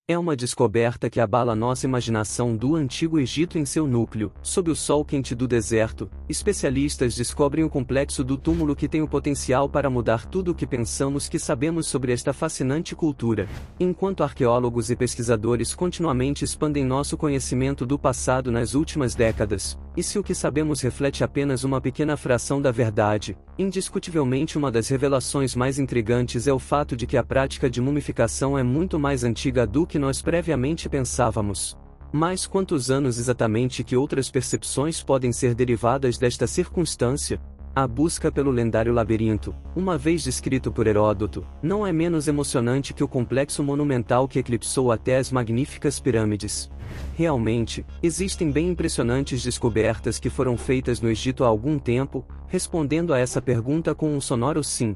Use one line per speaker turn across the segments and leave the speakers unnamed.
É uma descoberta que abala nossa imaginação do Antigo Egito em seu núcleo. Sob o sol quente do deserto, especialistas descobrem o complexo do túmulo que tem o potencial para mudar tudo o que pensamos que sabemos sobre esta fascinante cultura. Enquanto arqueólogos e pesquisadores continuamente expandem nosso conhecimento do passado nas últimas décadas, e se o que sabemos reflete apenas uma pequena fração da verdade, indiscutivelmente uma das revelações mais intrigantes é o fato de que a prática de mumificação é muito mais antiga do que nós previamente pensávamos. Mas quantos anos exatamente que outras percepções podem ser derivadas desta circunstância? A busca pelo lendário labirinto, uma vez descrito por Heródoto, não é menos emocionante que o complexo monumental que eclipsou até as magníficas pirâmides. Realmente, existem bem impressionantes descobertas que foram feitas no Egito há algum tempo, respondendo a essa pergunta com um sonoro sim.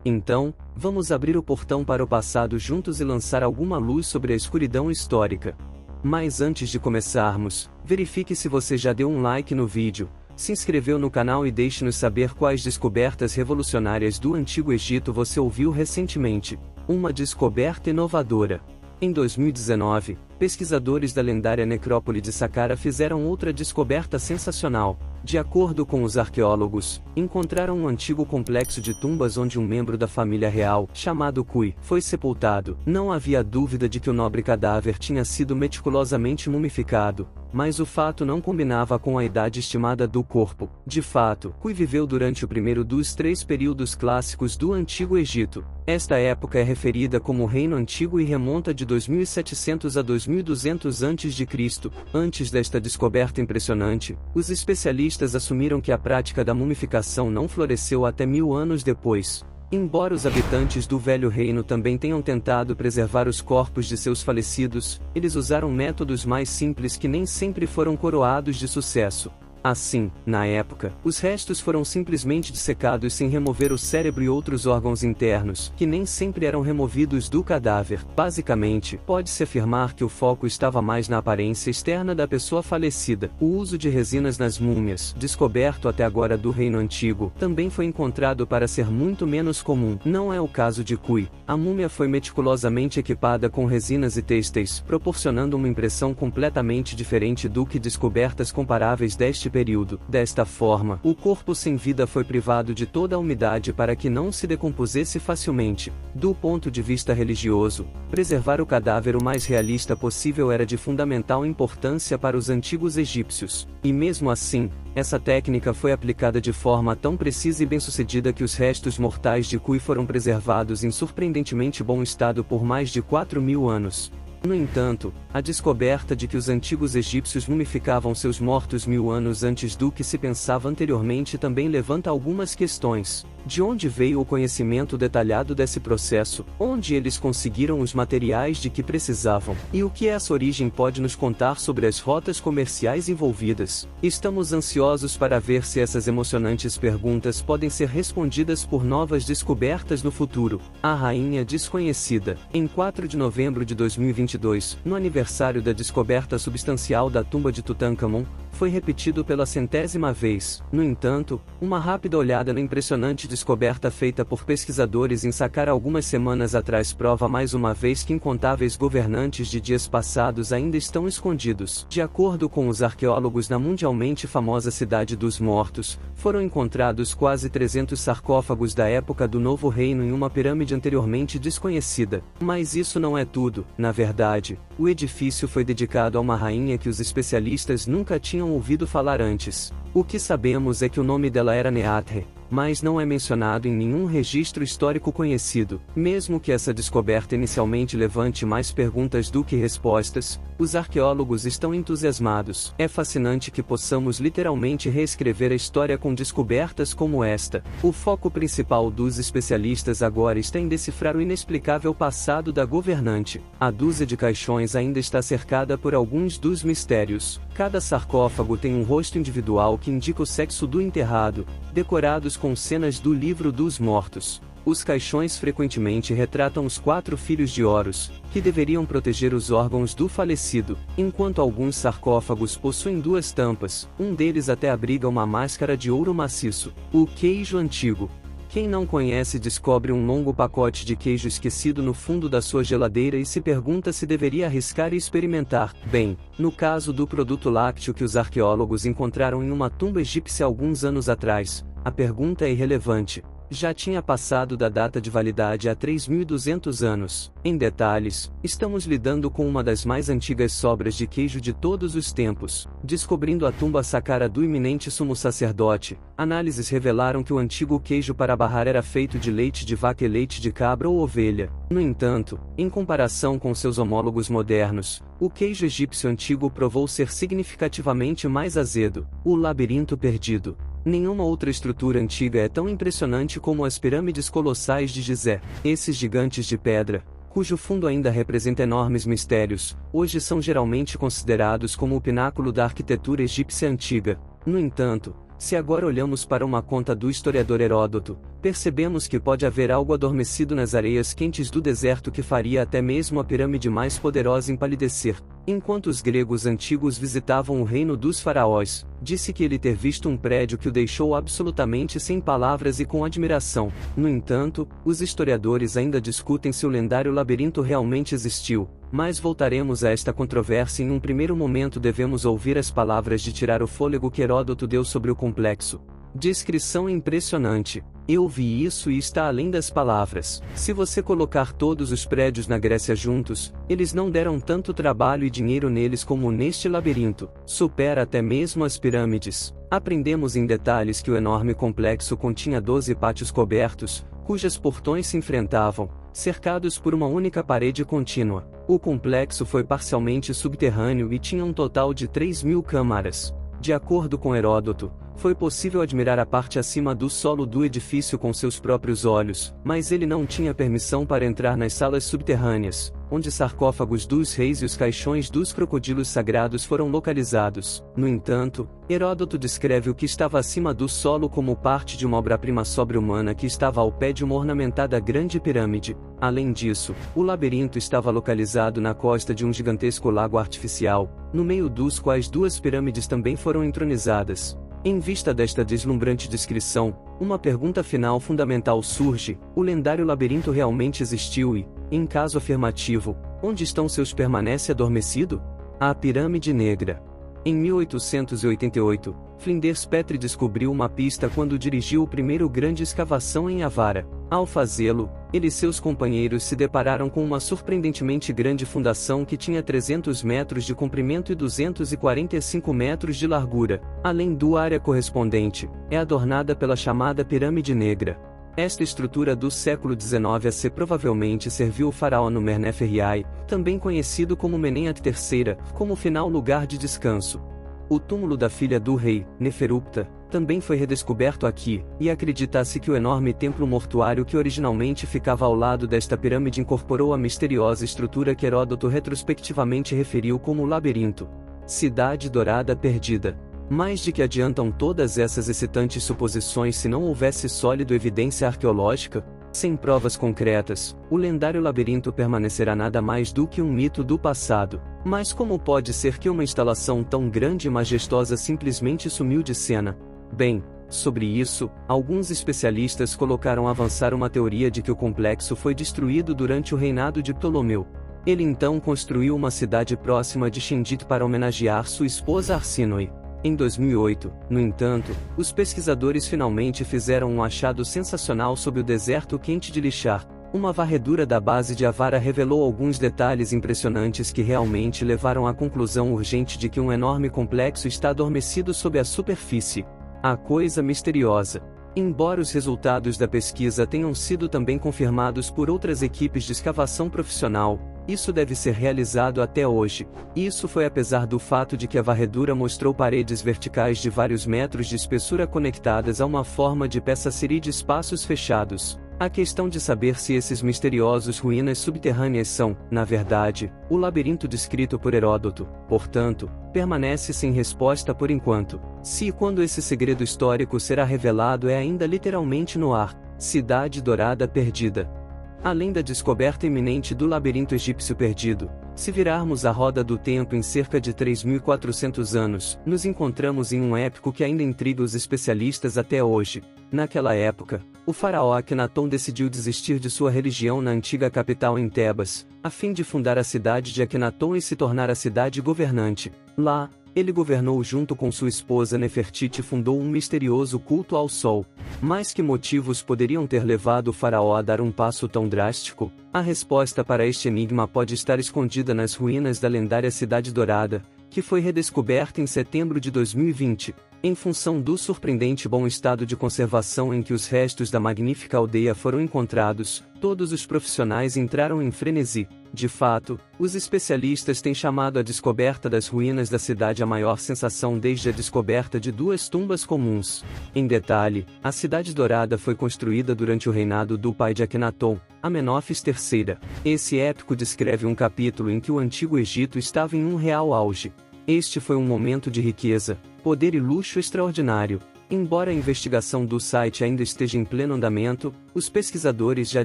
Então, vamos abrir o portão para o passado juntos e lançar alguma luz sobre a escuridão histórica. Mas antes de começarmos, verifique se você já deu um like no vídeo, se inscreveu no canal e deixe-nos saber quais descobertas revolucionárias do Antigo Egito você ouviu recentemente. Uma descoberta inovadora. Em 2019, pesquisadores da lendária necrópole de Saqqara fizeram outra descoberta sensacional. De acordo com os arqueólogos, encontraram um antigo complexo de tumbas onde um membro da família real, chamado Cui, foi sepultado. Não havia dúvida de que o nobre cadáver tinha sido meticulosamente mumificado, mas o fato não combinava com a idade estimada do corpo. De fato, Cui viveu durante o primeiro dos 3 períodos clássicos do Antigo Egito. Esta época é referida como Reino Antigo e remonta de 2700 a 2200 a.C. Antes desta descoberta impressionante, os especialistas assumiram que a prática da mumificação não floresceu até 1000 anos depois. Embora os habitantes do Velho Reino também tenham tentado preservar os corpos de seus falecidos, eles usaram métodos mais simples que nem sempre foram coroados de sucesso. Assim, na época, os restos foram simplesmente dissecados sem remover o cérebro e outros órgãos internos, que nem sempre eram removidos do cadáver. Basicamente, pode-se afirmar que o foco estava mais na aparência externa da pessoa falecida. O uso de resinas nas múmias, descoberto até agora do Reino Antigo, também foi encontrado para ser muito menos comum. Não é o caso de Cui. A múmia foi meticulosamente equipada com resinas e têxteis, proporcionando uma impressão completamente diferente do que descobertas comparáveis deste período. Desta forma, o corpo sem vida foi privado de toda a umidade para que não se decompusesse facilmente. Do ponto de vista religioso, preservar o cadáver o mais realista possível era de fundamental importância para os antigos egípcios. E mesmo assim, essa técnica foi aplicada de forma tão precisa e bem-sucedida que os restos mortais de Cui foram preservados em surpreendentemente bom estado por mais de 4.000 anos. No entanto, a descoberta de que os antigos egípcios mumificavam seus mortos 1000 anos antes do que se pensava anteriormente também levanta algumas questões. De onde veio o conhecimento detalhado desse processo? Onde eles conseguiram os materiais de que precisavam? E o que essa origem pode nos contar sobre as rotas comerciais envolvidas? Estamos ansiosos para ver se essas emocionantes perguntas podem ser respondidas por novas descobertas no futuro. A Rainha Desconhecida. Em 4 de novembro de 2022, no aniversário da descoberta substancial da tumba de Tutankhamon, foi repetido pela 100ª vez. No entanto, uma rápida olhada na impressionante descoberta feita por pesquisadores em Saqqara algumas semanas atrás prova mais uma vez que incontáveis governantes de dias passados ainda estão escondidos. De acordo com os arqueólogos na mundialmente famosa Cidade dos Mortos, foram encontrados quase 300 sarcófagos da época do Novo Reino em uma pirâmide anteriormente desconhecida. Mas isso não é tudo. Na verdade, o edifício foi dedicado a uma rainha que os especialistas nunca tinham ouvido falar antes. O que sabemos é que o nome dela era Neathre, mas não é mencionado em nenhum registro histórico conhecido. Mesmo que essa descoberta inicialmente levante mais perguntas do que respostas, os arqueólogos estão entusiasmados. É fascinante que possamos literalmente reescrever a história com descobertas como esta. O foco principal dos especialistas agora está em decifrar o inexplicável passado da governante. A dúzia de caixões ainda está cercada por alguns dos mistérios. Cada sarcófago tem um rosto individual que indica o sexo do enterrado, decorados com cenas do Livro dos Mortos. Os caixões frequentemente retratam os 4 filhos de Horus, que deveriam proteger os órgãos do falecido, enquanto alguns sarcófagos possuem 2 tampas, um deles até abriga uma máscara de ouro maciço, o queijo antigo. Quem não conhece descobre um longo pacote de queijo esquecido no fundo da sua geladeira e se pergunta se deveria arriscar e experimentar. Bem, no caso do produto lácteo que os arqueólogos encontraram em uma tumba egípcia alguns anos atrás, a pergunta é irrelevante. Já tinha passado da data de validade há 3.200 anos. Em detalhes, estamos lidando com uma das mais antigas sobras de queijo de todos os tempos. Descobrindo a tumba Saqqara do iminente sumo sacerdote, análises revelaram que o antigo queijo para barrar era feito de leite de vaca e leite de cabra ou ovelha. No entanto, em comparação com seus homólogos modernos, o queijo egípcio antigo provou ser significativamente mais azedo. O labirinto perdido. Nenhuma outra estrutura antiga é tão impressionante como as pirâmides colossais de Gizé. Esses gigantes de pedra, cujo fundo ainda representa enormes mistérios, hoje são geralmente considerados como o pináculo da arquitetura egípcia antiga. No entanto, se agora olhamos para uma conta do historiador Heródoto, percebemos que pode haver algo adormecido nas areias quentes do deserto que faria até mesmo a pirâmide mais poderosa empalidecer. Enquanto os gregos antigos visitavam o reino dos faraós, disse que ele ter visto um prédio que o deixou absolutamente sem palavras e com admiração. No entanto, os historiadores ainda discutem se o lendário labirinto realmente existiu, mas voltaremos a esta controvérsia em um primeiro momento. Devemos ouvir as palavras de tirar o fôlego que Heródoto deu sobre o complexo. Descrição impressionante. Eu vi isso e está além das palavras. Se você colocar todos os prédios na Grécia juntos, eles não deram tanto trabalho e dinheiro neles como neste labirinto. Supera até mesmo as pirâmides. Aprendemos em detalhes que o enorme complexo continha 12 pátios cobertos, cujas portões se enfrentavam, cercados por uma única parede contínua. O complexo foi parcialmente subterrâneo e tinha um total de 3.000 câmaras. De acordo com Heródoto, foi possível admirar a parte acima do solo do edifício com seus próprios olhos, mas ele não tinha permissão para entrar nas salas subterrâneas, onde sarcófagos dos reis e os caixões dos crocodilos sagrados foram localizados. No entanto, Heródoto descreve o que estava acima do solo como parte de uma obra-prima sobre-humana que estava ao pé de uma ornamentada grande pirâmide. Além disso, o labirinto estava localizado na costa de um gigantesco lago artificial, no meio dos quais duas pirâmides também foram entronizadas. Em vista desta deslumbrante descrição, uma pergunta final fundamental surge: o lendário labirinto realmente existiu e, em caso afirmativo, onde estão seus permanece adormecido? A Pirâmide Negra. Em 1888, Flinders Petrie descobriu uma pista quando dirigiu o primeiro grande escavação em Avara. Ao fazê-lo, ele e seus companheiros se depararam com uma surpreendentemente grande fundação que tinha 300 metros de comprimento e 245 metros de largura. Além da área correspondente, é adornada pela chamada Pirâmide Negra. Esta estrutura do século XIX AC provavelmente serviu o faraó Numer-Nefer-Rai, também conhecido como Menenhat III, como final lugar de descanso. O túmulo da filha do rei, Neferupta, também foi redescoberto aqui, e acredita-se que o enorme templo mortuário que originalmente ficava ao lado desta pirâmide incorporou a misteriosa estrutura que Heródoto retrospectivamente referiu como labirinto. Cidade Dourada Perdida. Mais de que adiantam todas essas excitantes suposições se não houvesse sólida evidência arqueológica? Sem provas concretas, o lendário labirinto permanecerá nada mais do que um mito do passado. Mas como pode ser que uma instalação tão grande e majestosa simplesmente sumiu de cena? Bem, sobre isso, alguns especialistas colocaram avançar uma teoria de que o complexo foi destruído durante o reinado de Ptolomeu. Ele então construiu uma cidade próxima de Xindit para homenagear sua esposa Arsínoe. Em 2008, no entanto, os pesquisadores finalmente fizeram um achado sensacional sobre o deserto quente de Lixar. Uma varredura da base de Avara revelou alguns detalhes impressionantes que realmente levaram à conclusão urgente de que um enorme complexo está adormecido sob a superfície. A coisa misteriosa. Embora os resultados da pesquisa tenham sido também confirmados por outras equipes de escavação profissional, isso deve ser realizado até hoje. Isso foi apesar do fato de que a varredura mostrou paredes verticais de vários metros de espessura conectadas a uma forma de peça-siri de espaços fechados. A questão de saber se esses misteriosos ruínas subterrâneas são, na verdade, o labirinto descrito por Heródoto, portanto, permanece sem resposta por enquanto. Se e quando esse segredo histórico será revelado é ainda literalmente no ar. Cidade Dourada Perdida. Além da descoberta iminente do labirinto egípcio perdido, Se virarmos a roda do tempo em cerca de 3.400 anos, nos encontramos em um épico que ainda intriga os especialistas até hoje. Naquela época, o faraó Akhnaton decidiu desistir de sua religião na antiga capital em Tebas, a fim de fundar a cidade de Akhnaton e se tornar a cidade governante. Lá, ele governou junto com sua esposa Nefertiti e fundou um misterioso culto ao sol. Mas que motivos poderiam ter levado o faraó a dar um passo tão drástico? A resposta para este enigma pode estar escondida nas ruínas da lendária Cidade Dourada, que foi redescoberta em setembro de 2020. Em função do surpreendente bom estado de conservação em que os restos da magnífica aldeia foram encontrados, todos os profissionais entraram em frenesi. De fato, os especialistas têm chamado a descoberta das ruínas da cidade a maior sensação desde a descoberta de duas tumbas comuns. Em detalhe, a Cidade Dourada foi construída durante o reinado do pai de Akhnaton, Amenófis III. Esse épico descreve um capítulo em que o Antigo Egito estava em um real auge. Este foi um momento de riqueza, poder e luxo extraordinário. Embora a investigação do site ainda esteja em pleno andamento, os pesquisadores já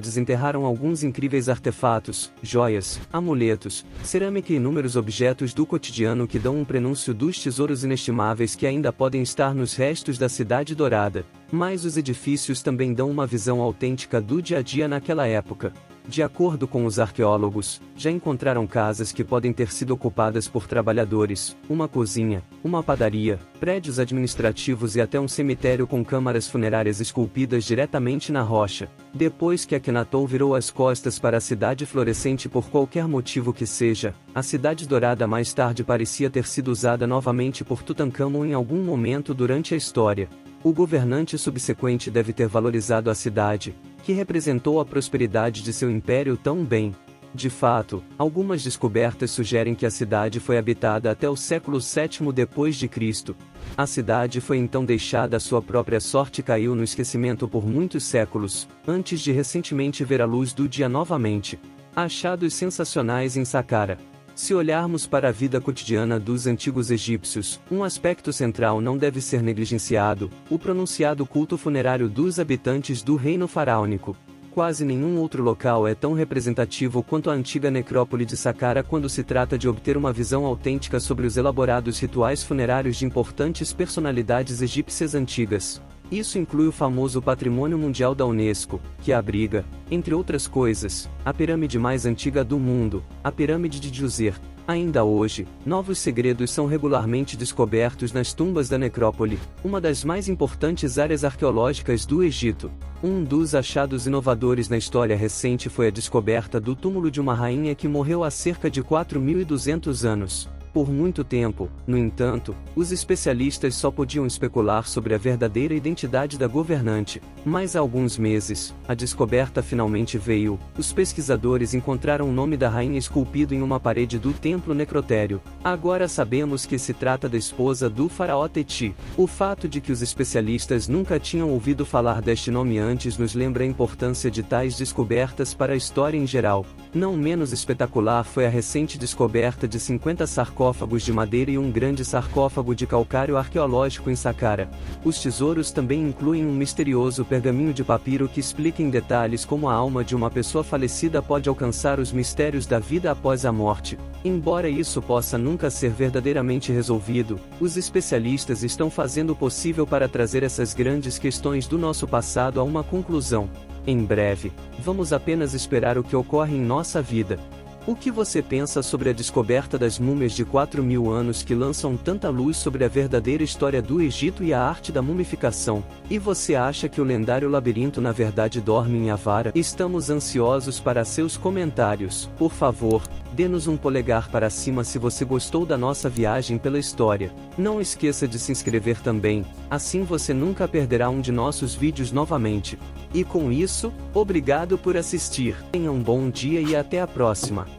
desenterraram alguns incríveis artefatos, joias, amuletos, cerâmica e inúmeros objetos do cotidiano que dão um prenúncio dos tesouros inestimáveis que ainda podem estar nos restos da Cidade Dourada. Mas os edifícios também dão uma visão autêntica do dia a dia naquela época. De acordo com os arqueólogos, já encontraram casas que podem ter sido ocupadas por trabalhadores, uma cozinha, uma padaria, prédios administrativos e até um cemitério com câmaras funerárias esculpidas diretamente na rocha. Depois que Akhnaton virou as costas para a cidade florescente por qualquer motivo que seja, a Cidade Dourada mais tarde parecia ter sido usada novamente por Tutankhamon em algum momento durante a história. O governante subsequente deve ter valorizado a cidade, que representou a prosperidade de seu império tão bem. De fato, algumas descobertas sugerem que a cidade foi habitada até o século VII d.C. A cidade foi então deixada à sua própria sorte e caiu no esquecimento por muitos séculos, antes de recentemente ver a luz do dia novamente. Achados sensacionais em Saqqara. Se olharmos para a vida cotidiana dos antigos egípcios, um aspecto central não deve ser negligenciado: o pronunciado culto funerário dos habitantes do reino faraônico. Quase nenhum outro local é tão representativo quanto a antiga necrópole de Saqqara quando se trata de obter uma visão autêntica sobre os elaborados rituais funerários de importantes personalidades egípcias antigas. Isso inclui o famoso Patrimônio Mundial da Unesco, que abriga, entre outras coisas, a pirâmide mais antiga do mundo, a Pirâmide de Djoser. Ainda hoje, novos segredos são regularmente descobertos nas tumbas da necrópole, uma das mais importantes áreas arqueológicas do Egito. Um dos achados inovadores na história recente foi a descoberta do túmulo de uma rainha que morreu há cerca de 4.200 anos. Por muito tempo, no entanto, os especialistas só podiam especular sobre a verdadeira identidade da governante. Mas há alguns meses, a descoberta finalmente veio. Os pesquisadores encontraram o nome da rainha esculpido em uma parede do templo necrotério. Agora sabemos que se trata da esposa do faraó Teti. O fato de que os especialistas nunca tinham ouvido falar deste nome antes nos lembra a importância de tais descobertas para a história em geral. Não menos espetacular foi a recente descoberta de 50 sarcófagos de madeira e um grande sarcófago de calcário arqueológico em Saqqara. Os tesouros também incluem um misterioso pergaminho de papiro que explica em detalhes como a alma de uma pessoa falecida pode alcançar os mistérios da vida após a morte. Embora isso possa nunca ser verdadeiramente resolvido, os especialistas estão fazendo o possível para trazer essas grandes questões do nosso passado a uma conclusão. Em breve, vamos apenas esperar o que ocorre em nossa vida. O que você pensa sobre a descoberta das múmias de 4.000 anos que lançam tanta luz sobre a verdadeira história do Egito e a arte da mumificação? E você acha que o lendário labirinto na verdade dorme em Avara? Estamos ansiosos para seus comentários. Por favor, dê-nos um polegar para cima se você gostou da nossa viagem pela história. Não esqueça de se inscrever também, assim você nunca perderá um de nossos vídeos novamente. E com isso, obrigado por assistir. Tenha um bom dia e até a próxima.